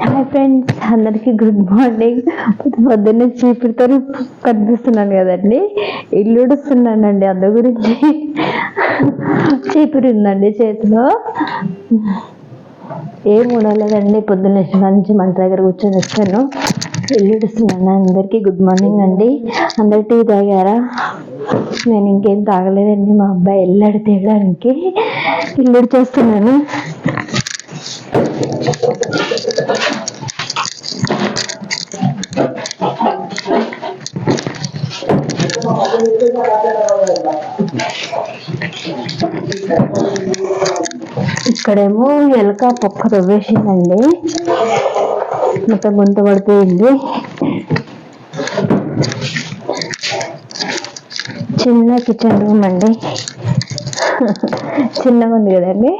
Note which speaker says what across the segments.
Speaker 1: Hi friends, అందరికీ good morning. పొద్దున్నే చీపురుతో కనిపిస్తున్నాను కదండి, ఇల్లు ఉడుస్తున్నానండి. అందు గురించి చీపురు ఉందండి చేతిలో. ఏం ఉండలేదండి, పొద్దున్నే నుంచి మంట దగ్గర కూర్చొని వచ్చాను, ఇల్లు ఉడుస్తున్నాను. అందరికీ గుడ్ మార్నింగ్ అండి. అందరు టీ తాగారా? నేను ఇంకేం తాగలేదండి. మా అబ్బాయి వెళ్ళాడు తేయడానికి, ఇల్లు చేస్తున్నాను. ఇక్కడేమో ఎలక పొక్క తవ్వేసిందండి, మొత్తం గుంత పడిపోయింది. చిన్న కిచెన్ రూమ్ అండి, చిన్నగా ఉంది కదండి.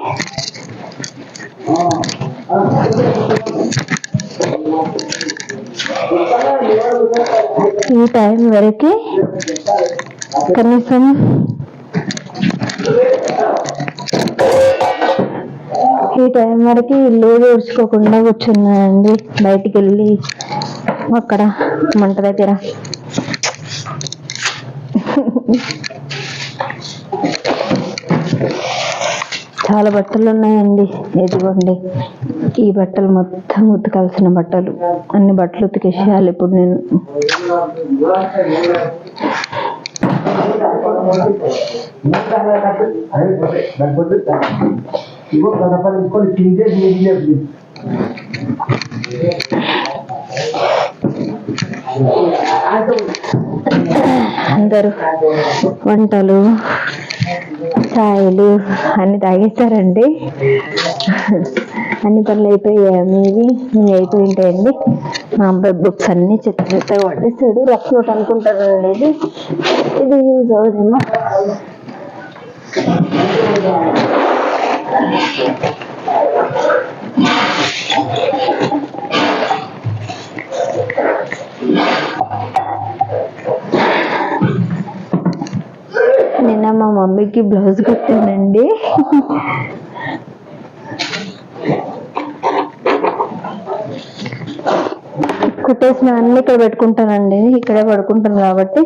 Speaker 1: ఈ టైం వరకు కనీసం ఇల్లు ఊడ్చుకోకుండా కూర్చున్నానండి. బయటికి వెళ్ళి అక్కడ మంట దగ్గర చాలా బట్టలు ఉన్నాయండి. ఇదిగోండి, ఈ బట్టలు మొత్తం ఉతకాల్సిన బట్టలు, అన్ని బట్టలు ఉతికేసేయాలి ఇప్పుడు నేను. అందరూ వంటలు ఛాయలు అన్ని తాగేస్తారండి. అన్ని పనులు అయిపోయాయి. మీవి అయిపోయి ఉంటాయండి. మా అబ్బాయి బుక్స్ అన్ని చెత్త చెత్తగా పడేస్తాడు. రఫ్ నోట్ అనుకుంటానండి. ఇది యూజ్ అవుదేమో. నిన్న మా మమ్మీకి బ్లౌజ్ కుట్టానండి. కుట్టేసిన అన్ని ఇక్కడ పెట్టుకుంటానండి. ఇక్కడే పడుకుంటాను కాబట్టి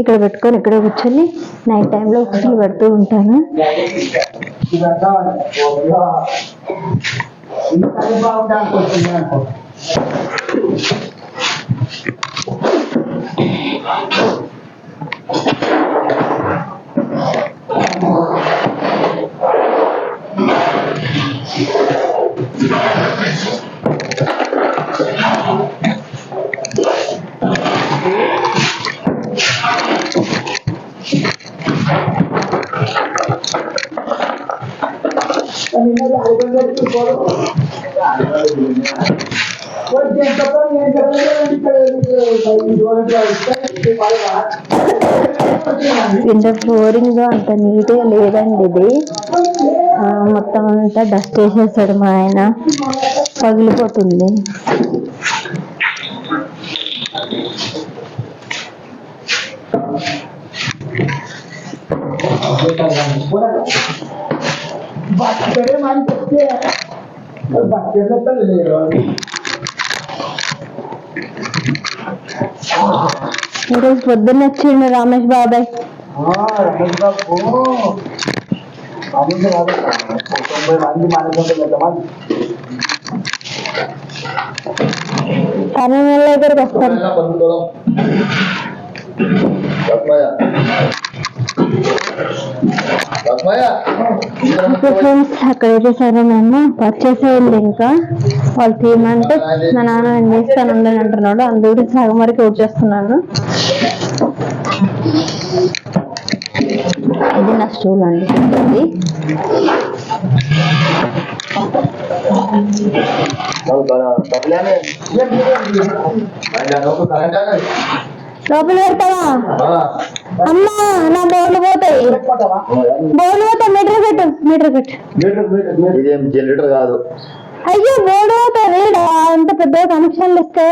Speaker 1: ఇక్కడ పెట్టుకొని ఇక్కడే కూర్చొని నైట్ టైంలో ఉక్కులు పెడుతూ ఉంటాను. కింద ఫ్లోరింగ్ అంత నీట్గా లేదండి. ఇది మొత్తం అంతా డస్ట్ వేసేస్తాడు మా ఆయన, పగిలిపోతుంది. ఈరోజు పొద్దున్న వచ్చిండు రమేష్ బాబాయ్. పన్నెండు దగ్గరకు వస్తారు. ఫ్రెండ్స్, అక్కడైతే సరే మేము పర్చేస్ అయ్యింది. ఇంకా వాళ్ళు తీయమంటే మా నాన్న ఏం చేస్తాను ఉండని అంటున్నాడు. అందుకు సగం వరకు వచ్చేస్తున్నాను. ఇది నా స్టూల్ అండి. లోపల పెడతావా అమ్మా? నా బోర్లు పోతాయి. మీటర్ కాదు. అయ్యో, బోర్డు పోతాయి. అంత పెద్ద కనెక్షన్లు ఇస్తే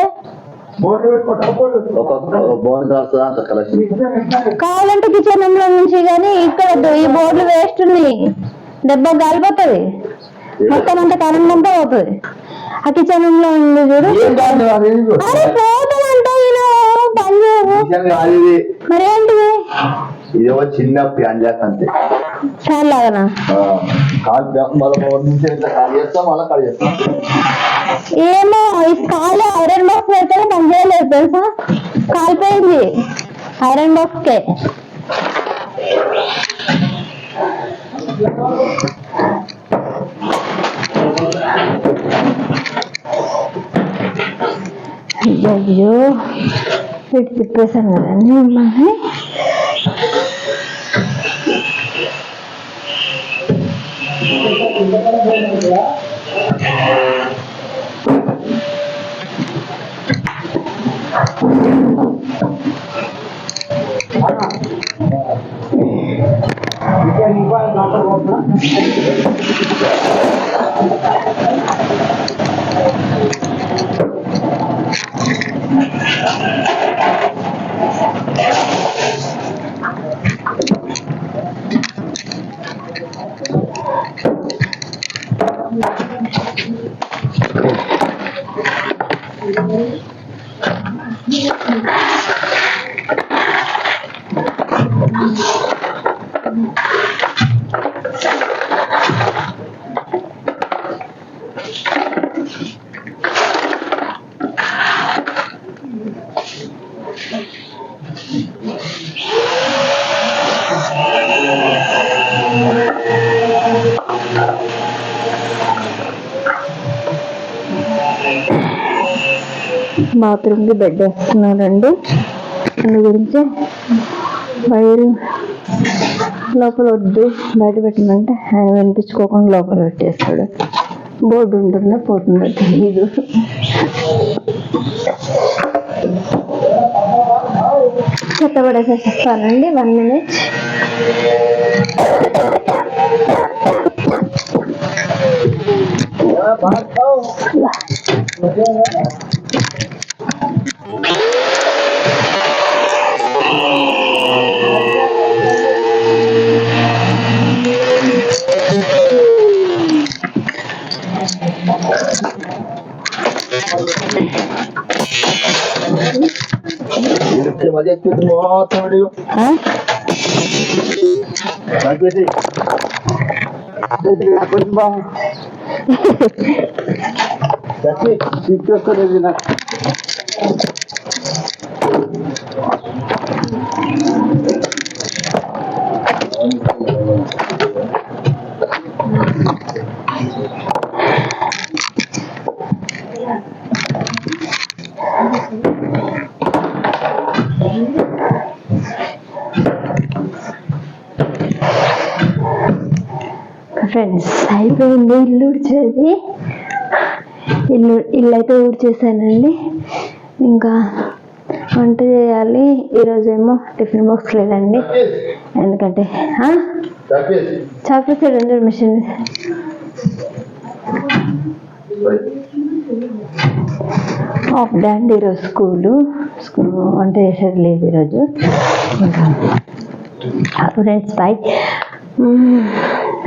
Speaker 1: కావాలంటే కిచెన్ రూమ్ లో నుంచి, కానీ ఇక్కడ ఈ బోర్డులు వేస్ట్ ఉన్నాయి. దెబ్బ గాలిపోతుంది, మొత్తం అంతా కరెంట్ అంతా పోతుంది. ఆ కిచెన్ రూమ్ లో ఉంది చూడు. అరే పోతానంటే మరేంటిది
Speaker 2: ఇదేమో చిన్న ప్యాన్ చేస్తా అంతే.
Speaker 1: ఫ్యాన్ లాగానా? ఏమో ఈ కాలు ఐరన్ బాక్స్ పెడితే పని చేయలేదు తెలుసా, కాలిపోయింది ఐరన్ బాక్స్ కే. అయ్యో వీటి తిప్పేసాను కదండి మిమ్మల్ని. బాత్రూమ్కి బెడ్ వేస్తున్నారండి, అందు గురించి వైరు లోపల వద్దు బయట పెట్టమంటే ఆయన వినిపించుకోకుండా లోపల పెట్టేస్తాడు. బోర్డు ఉంటుందో పోతుందో తెలీదు. చెత్త పడేసే చెప్తానండి 1 minute. ఫ్రెండ్స్ అయిపోయింది ఇల్లు ఊడ్చేది. ఇల్లు అయితే ఊడ్చేసానండి. ఇంకా వంట చేయాలి. ఈరోజేమో టిఫిన్ బాక్స్ లేదండి, ఎందుకంటే చాక్లెట్స్ రెండు మిషన్ ఆఫ్ డే అండి ఈరోజు. స్కూల్ వంట చేసేది లేదు ఈరోజు. ఇంకా ఫ్రెండ్స్ బాయ్,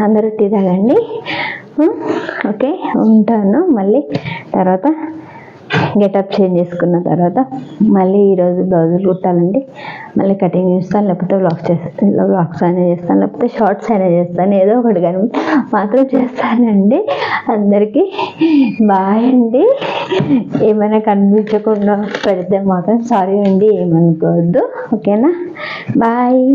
Speaker 1: అందరూ టీ తాగండి. ఓకే ఉంటాను. మళ్ళీ తర్వాత గెటప్ చేంజ్ చేసుకున్న తర్వాత మళ్ళీ ఈరోజు బ్లౌజులు కుట్టాలండి. మళ్ళీ కటింగ్ చేస్తాను, లేకపోతే వ్లాగ్స్ అయినా చేస్తాను, లేకపోతే షార్ట్స్ అయినా చేస్తాను. ఏదో ఒకటి కానీ మాత్రం చేస్తానండి. అందరికీ బాయ్ అండి. ఏమైనా కనిపించకుండా పెడితే మాత్రం సారీ అండి, ఏమనుకోవద్దు. ఓకేనా, బాయ్.